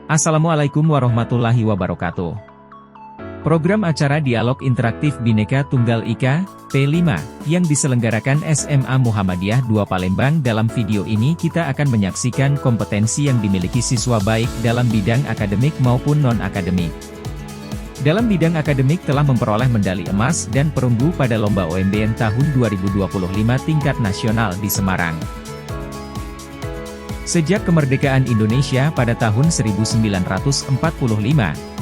Assalamualaikum warahmatullahi wabarakatuh. Program acara Dialog Interaktif Bhinneka Tunggal Ika, P5, yang diselenggarakan SMA Muhammadiyah 2 Palembang. Dalam video ini kita akan menyaksikan kompetensi yang dimiliki siswa baik dalam bidang akademik maupun non-akademik. Dalam bidang akademik telah memperoleh medali emas dan perunggu pada Lomba OMBN tahun 2025 tingkat nasional di Semarang. Sejak kemerdekaan Indonesia pada tahun 1945,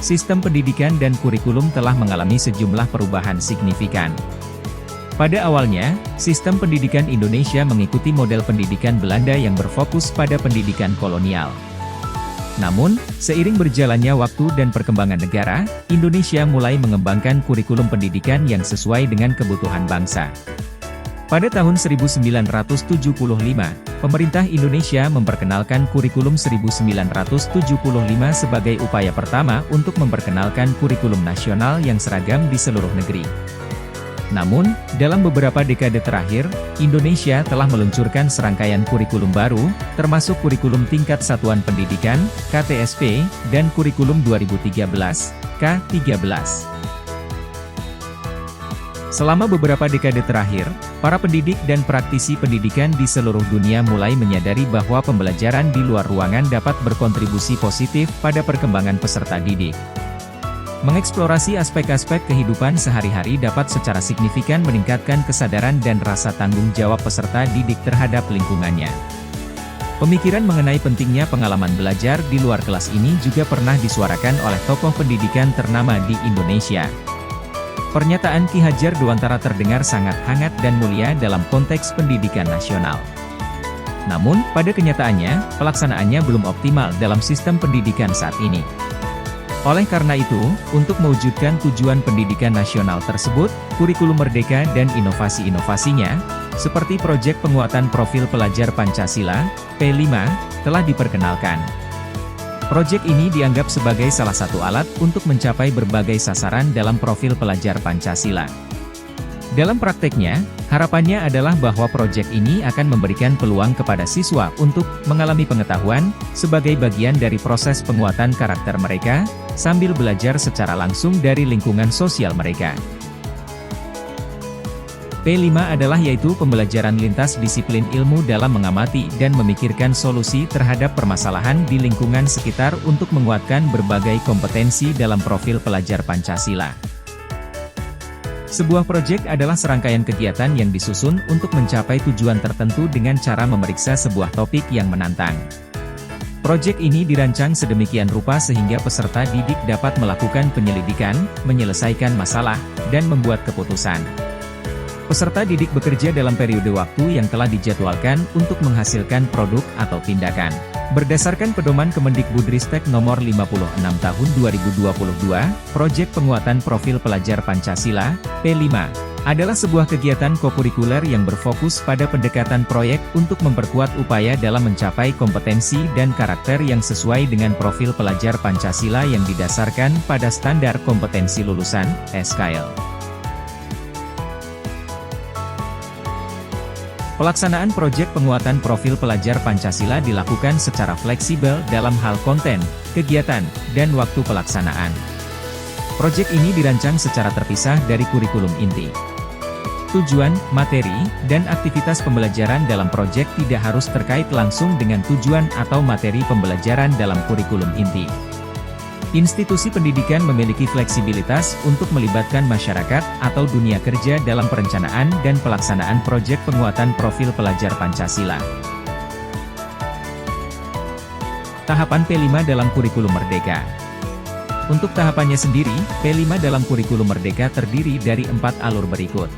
sistem pendidikan dan kurikulum telah mengalami sejumlah perubahan signifikan. Pada awalnya, sistem pendidikan Indonesia mengikuti model pendidikan Belanda yang berfokus pada pendidikan kolonial. Namun, seiring berjalannya waktu dan perkembangan negara, Indonesia mulai mengembangkan kurikulum pendidikan yang sesuai dengan kebutuhan bangsa. Pada tahun 1975, pemerintah Indonesia memperkenalkan kurikulum 1975 sebagai upaya pertama untuk memperkenalkan kurikulum nasional yang seragam di seluruh negeri. Namun, dalam beberapa dekade terakhir, Indonesia telah meluncurkan serangkaian kurikulum baru, termasuk kurikulum tingkat satuan pendidikan, KTSP, dan kurikulum 2013, K13. Selama beberapa dekade terakhir, para pendidik dan praktisi pendidikan di seluruh dunia mulai menyadari bahwa pembelajaran di luar ruangan dapat berkontribusi positif pada perkembangan peserta didik. Mengeksplorasi aspek-aspek kehidupan sehari-hari dapat secara signifikan meningkatkan kesadaran dan rasa tanggung jawab peserta didik terhadap lingkungannya. Pemikiran mengenai pentingnya pengalaman belajar di luar kelas ini juga pernah disuarakan oleh tokoh pendidikan ternama di Indonesia. Pernyataan Ki Hajar Dewantara terdengar sangat hangat dan mulia dalam konteks pendidikan nasional. Namun, pada kenyataannya, pelaksanaannya belum optimal dalam sistem pendidikan saat ini. Oleh karena itu, untuk mewujudkan tujuan pendidikan nasional tersebut, kurikulum merdeka dan inovasi-inovasinya, seperti proyek penguatan profil pelajar Pancasila, P5, telah diperkenalkan. Proyek ini dianggap sebagai salah satu alat untuk mencapai berbagai sasaran dalam profil pelajar Pancasila. Dalam prakteknya, harapannya adalah bahwa proyek ini akan memberikan peluang kepada siswa untuk mengalami pengetahuan, sebagai bagian dari proses penguatan karakter mereka, sambil belajar secara langsung dari lingkungan sosial mereka. P5 adalah yaitu pembelajaran lintas disiplin ilmu dalam mengamati dan memikirkan solusi terhadap permasalahan di lingkungan sekitar untuk menguatkan berbagai kompetensi dalam profil pelajar Pancasila. Sebuah proyek adalah serangkaian kegiatan yang disusun untuk mencapai tujuan tertentu dengan cara memeriksa sebuah topik yang menantang. Proyek ini dirancang sedemikian rupa sehingga peserta didik dapat melakukan penyelidikan, menyelesaikan masalah, dan membuat keputusan. Peserta didik bekerja dalam periode waktu yang telah dijadwalkan untuk menghasilkan produk atau tindakan. Berdasarkan pedoman Kemendikbudristek nomor 56 tahun 2022, Proyek Penguatan Profil Pelajar Pancasila, P5, adalah sebuah kegiatan kokurikuler yang berfokus pada pendekatan proyek untuk memperkuat upaya dalam mencapai kompetensi dan karakter yang sesuai dengan profil pelajar Pancasila yang didasarkan pada standar kompetensi lulusan, SKL. Pelaksanaan proyek penguatan profil pelajar Pancasila dilakukan secara fleksibel dalam hal konten, kegiatan, dan waktu pelaksanaan. Proyek ini dirancang secara terpisah dari kurikulum inti. Tujuan, materi, dan aktivitas pembelajaran dalam proyek tidak harus terkait langsung dengan tujuan atau materi pembelajaran dalam kurikulum inti. Institusi pendidikan memiliki fleksibilitas untuk melibatkan masyarakat atau dunia kerja dalam perencanaan dan pelaksanaan proyek penguatan profil pelajar Pancasila. Tahapan P5 dalam kurikulum merdeka. Untuk tahapannya sendiri, P5 dalam kurikulum merdeka terdiri dari 4 alur berikut.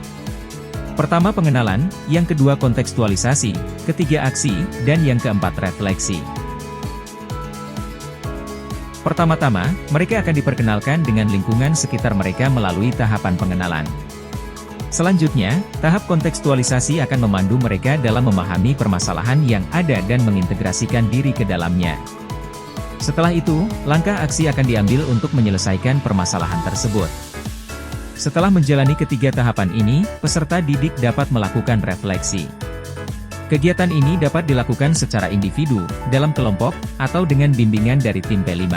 Pertama pengenalan, yang kedua kontekstualisasi, ketiga aksi, dan yang keempat refleksi. Pertama-tama, mereka akan diperkenalkan dengan lingkungan sekitar mereka melalui tahapan pengenalan. Selanjutnya, tahap kontekstualisasi akan memandu mereka dalam memahami permasalahan yang ada dan mengintegrasikan diri ke dalamnya. Setelah itu, langkah aksi akan diambil untuk menyelesaikan permasalahan tersebut. Setelah menjalani ketiga tahapan ini, peserta didik dapat melakukan refleksi. Kegiatan ini dapat dilakukan secara individu, dalam kelompok, atau dengan bimbingan dari tim P5.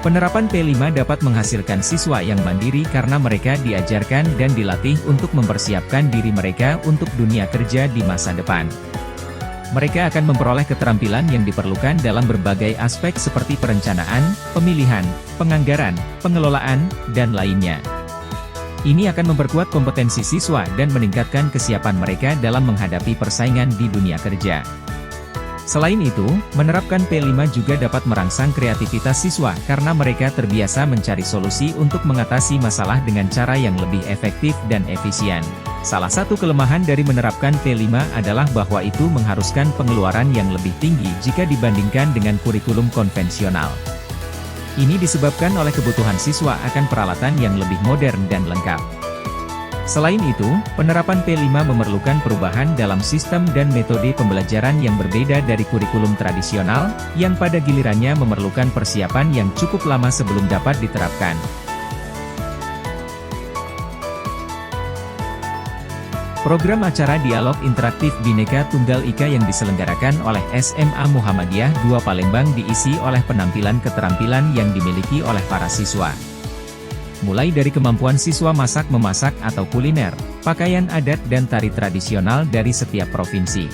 Penerapan P5 dapat menghasilkan siswa yang mandiri karena mereka diajarkan dan dilatih untuk mempersiapkan diri mereka untuk dunia kerja di masa depan. Mereka akan memperoleh keterampilan yang diperlukan dalam berbagai aspek seperti perencanaan, pemilihan, penganggaran, pengelolaan, dan lainnya. Ini akan memperkuat kompetensi siswa dan meningkatkan kesiapan mereka dalam menghadapi persaingan di dunia kerja. Selain itu, menerapkan P5 juga dapat merangsang kreativitas siswa karena mereka terbiasa mencari solusi untuk mengatasi masalah dengan cara yang lebih efektif dan efisien. Salah satu kelemahan dari menerapkan P5 adalah bahwa itu mengharuskan pengeluaran yang lebih tinggi jika dibandingkan dengan kurikulum konvensional. Ini disebabkan oleh kebutuhan siswa akan peralatan yang lebih modern dan lengkap. Selain itu, penerapan P5 memerlukan perubahan dalam sistem dan metode pembelajaran yang berbeda dari kurikulum tradisional, yang pada gilirannya memerlukan persiapan yang cukup lama sebelum dapat diterapkan. Program acara Dialog Interaktif Bhinneka Tunggal Ika yang diselenggarakan oleh SMA Muhammadiyah II Palembang diisi oleh penampilan keterampilan yang dimiliki oleh para siswa. Mulai dari kemampuan siswa masak-memasak atau kuliner, pakaian adat dan tari tradisional dari setiap provinsi.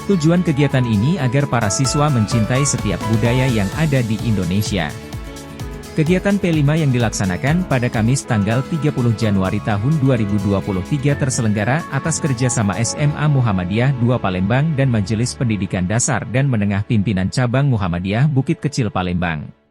Tujuan kegiatan ini agar para siswa mencintai setiap budaya yang ada di Indonesia. Kegiatan P5 yang dilaksanakan pada Kamis tanggal 30 Januari tahun 2023 terselenggara atas kerjasama SMA Muhammadiyah II Palembang dan Majelis Pendidikan Dasar dan Menengah Pimpinan Cabang Muhammadiyah Bukit Kecil Palembang.